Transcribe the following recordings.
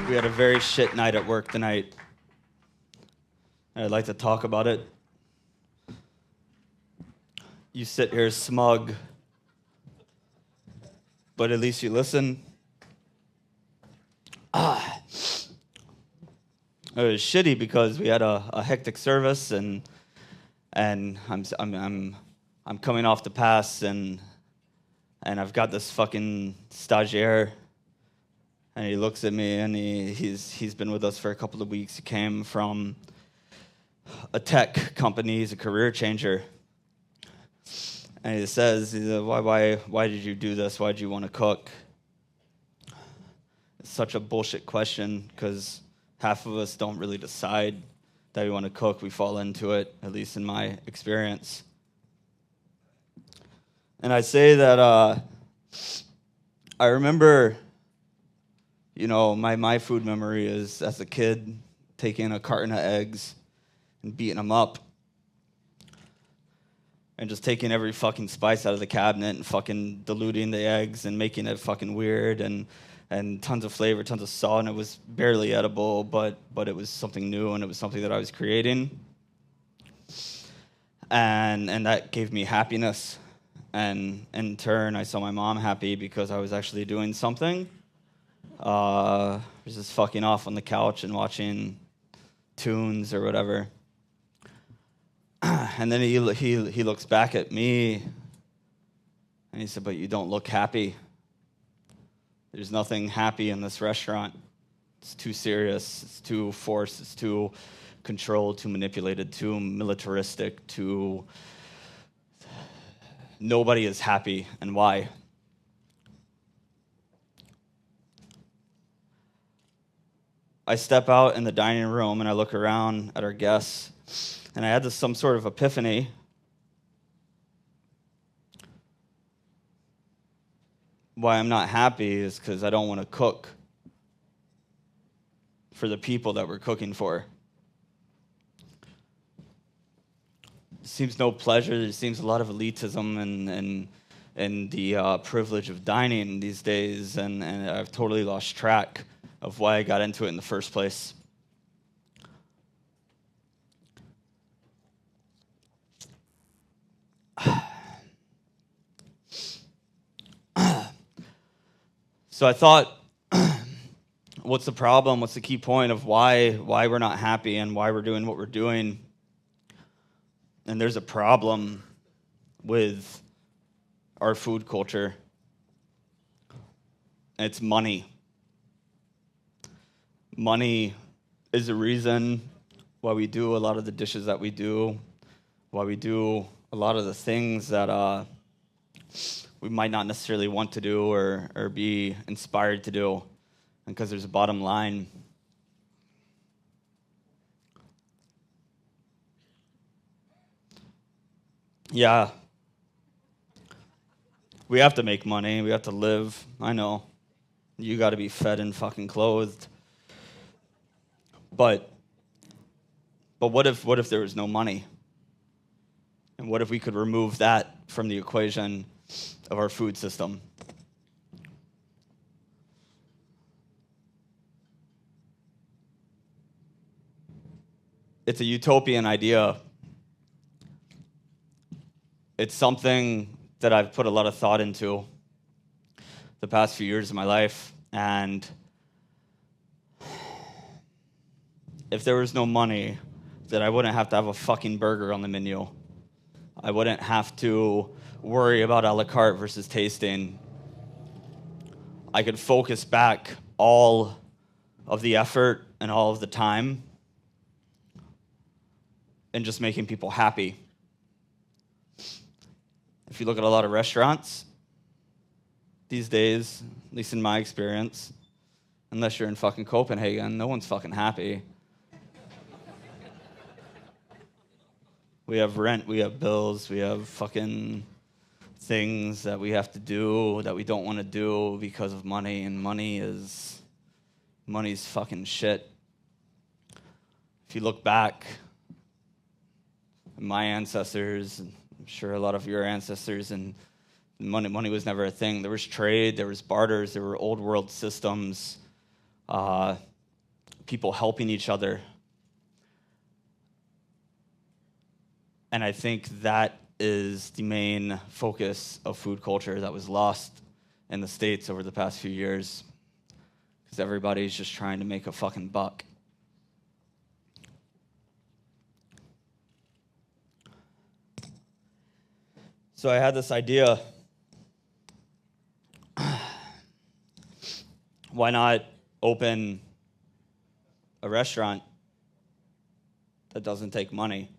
We had a very shit night at work tonight. I'd like to talk about it. You sit here smug, but at least you listen. It was shitty because we had a hectic service, and I'm coming off the pass, and I've got this fucking stagiaire, and he looks at me, and he's been with us for a couple of weeks. He came from a tech company. He's a career changer, and he says, why did you do this? Why did you want to cook? It's such a bullshit question, because half of us don't really decide that we want to cook. We fall into it, at least in my experience. And I say that I remember, my food memory is as a kid taking a carton of eggs and beating them up and just taking every fucking spice out of the cabinet and fucking diluting the eggs and making it fucking weird and tons of flavor, tons of salt, and it was barely edible, but it was something new, and it was something that I was creating. And that gave me happiness. And in turn, I saw my mom happy because I was actually doing something. I was just fucking off on the couch and watching tunes or whatever. And then he looks back at me, and he said, "But you don't look happy. There's nothing happy in this restaurant. It's too serious, it's too forced, it's too controlled, too manipulated, too militaristic, too... Nobody is happy, and why?" I step out in the dining room, and I look around at our guests, and I had some sort of epiphany. Why I'm not happy is because I don't want to cook for the people that we're cooking for. There seems no pleasure. There seems a lot of elitism and the privilege of dining these days, and I've totally lost track of why I got into it in the first place. So I thought, what's the problem? What's the key point of why we're not happy and why we're doing what we're doing? And there's a problem with our food culture. It's money. Money is the reason why we do a lot of the dishes that we do, why we do a lot of the things that we might not necessarily want to do or be inspired to do, and because there's a bottom line. Yeah. We have to make money. We have to live. I know. You got to be fed and fucking clothed. But what if there was no money? And what if we could remove that from the equation of our food system? It's a utopian idea. It's something that I've put a lot of thought into the past few years of my life. And if there was no money, then I wouldn't have to have a fucking burger on the menu. I wouldn't have to worry about a la carte versus tasting. I could focus back all of the effort and all of the time in just making people happy. If you look at a lot of restaurants these days, at least in my experience, unless you're in fucking Copenhagen, no one's fucking happy. We have rent, we have bills, we have fucking things that we have to do that we don't want to do because of money, and money's fucking shit. If you look back, my ancestors, I'm sure a lot of your ancestors, and money was never a thing. There was trade, there was barters, there were old world systems. people helping each other. And I think that is the main focus of food culture that was lost in the States over the past few years, because everybody's just trying to make a fucking buck. So I had this idea. Why not open a restaurant that doesn't take money?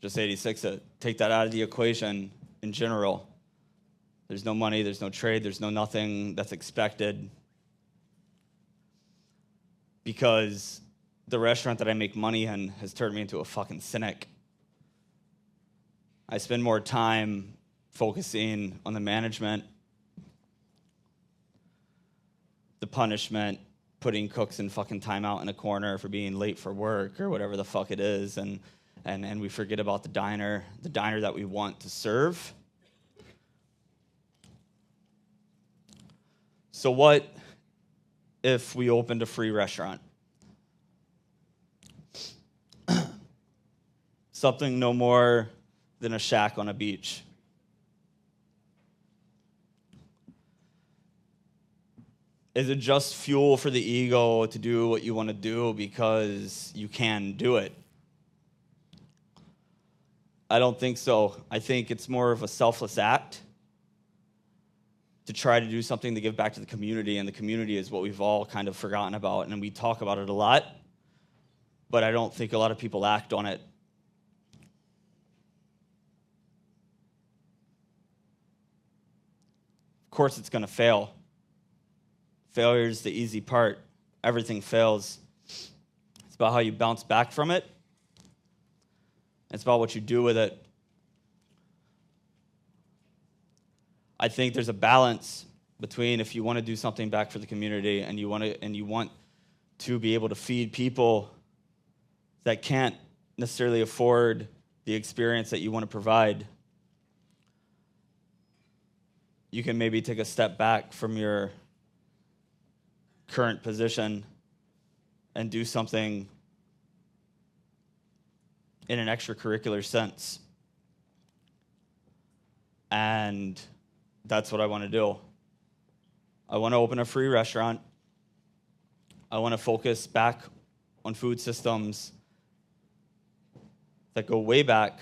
Just 86 it. Take that out of the equation in general. There's no money, there's no trade, there's no nothing that's expected. Because the restaurant that I make money in has turned me into a fucking cynic. I spend more time focusing on the management, the punishment, putting cooks in fucking timeout in a corner for being late for work or whatever the fuck it is, and we forget about the diner that we want to serve. So what if we opened a free restaurant? Something no more than a shack on a beach. Is it just fuel for the ego to do what you want to do because you can do it? I don't think so. I think it's more of a selfless act to try to do something to give back to the community, and the community is what we've all kind of forgotten about, and we talk about it a lot, but I don't think a lot of people act on it. Of course it's going to fail. Failure is the easy part. Everything fails. It's about how you bounce back from it. It's about what you do with it. I think there's a balance between, if you want to do something back for the community and you want to be able to feed people that can't necessarily afford the experience that you want to provide, you can maybe take a step back from your current position and do something in an extracurricular sense. And that's what I want to do. I want to open a free restaurant. I want to focus back on food systems that go way back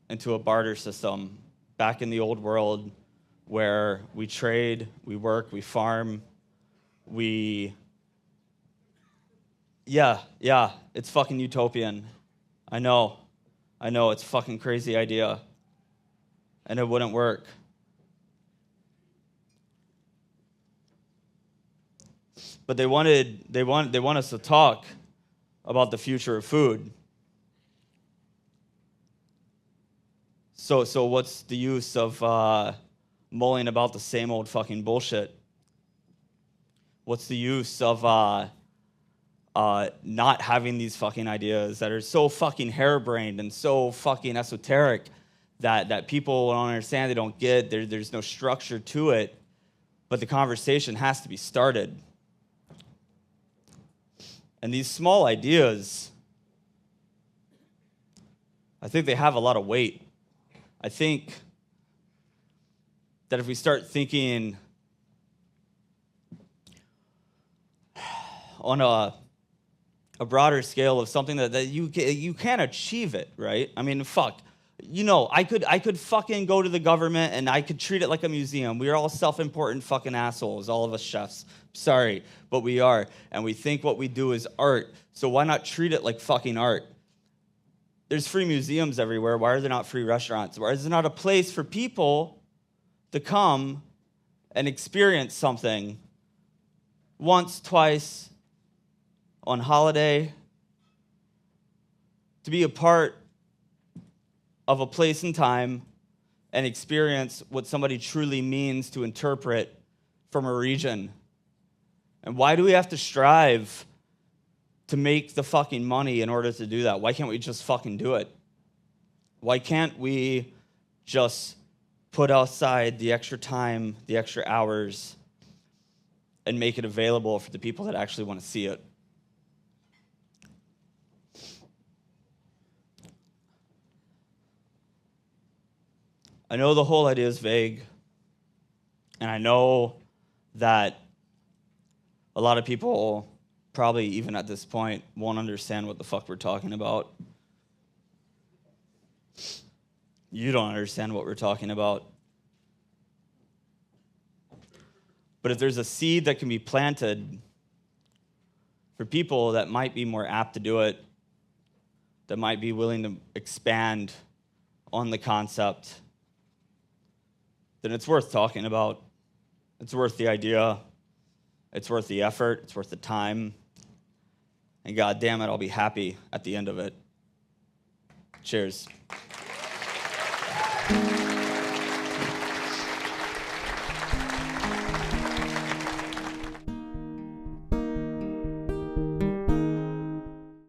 into a barter system, back in the old world where we trade, we work, we farm, it's fucking utopian. I know, it's a fucking crazy idea, and it wouldn't work. But they want us to talk about the future of food. So what's the use of mulling about the same old fucking bullshit? What's the use of not having these fucking ideas that are so fucking harebrained and so fucking esoteric that people don't understand, they don't get, there's no structure to it, but the conversation has to be started. And these small ideas, I think they have a lot of weight. I think that if we start thinking on a broader scale of something that you can achieve it, right? I mean, fuck. You know, I could fucking go to the government and I could treat it like a museum. We are all self-important fucking assholes, all of us chefs. Sorry, but we are. And we think what we do is art. So why not treat it like fucking art? There's free museums everywhere. Why are there not free restaurants? Why is there not a place for people to come and experience something once, twice, on holiday, to be a part of a place and time and experience what somebody truly means to interpret from a region? And why do we have to strive to make the fucking money in order to do that? Why can't we just fucking do it? Why can't we just put aside the extra time, the extra hours, and make it available for the people that actually want to see it. I know the whole idea is vague, and I know that a lot of people, probably even at this point, won't understand what the fuck we're talking about. You don't understand what we're talking about. But if there's a seed that can be planted for people that might be more apt to do it, that might be willing to expand on the concept, then it's worth talking about. It's worth the idea. It's worth the effort. It's worth the time. And God damn it, I'll be happy at the end of it. Cheers.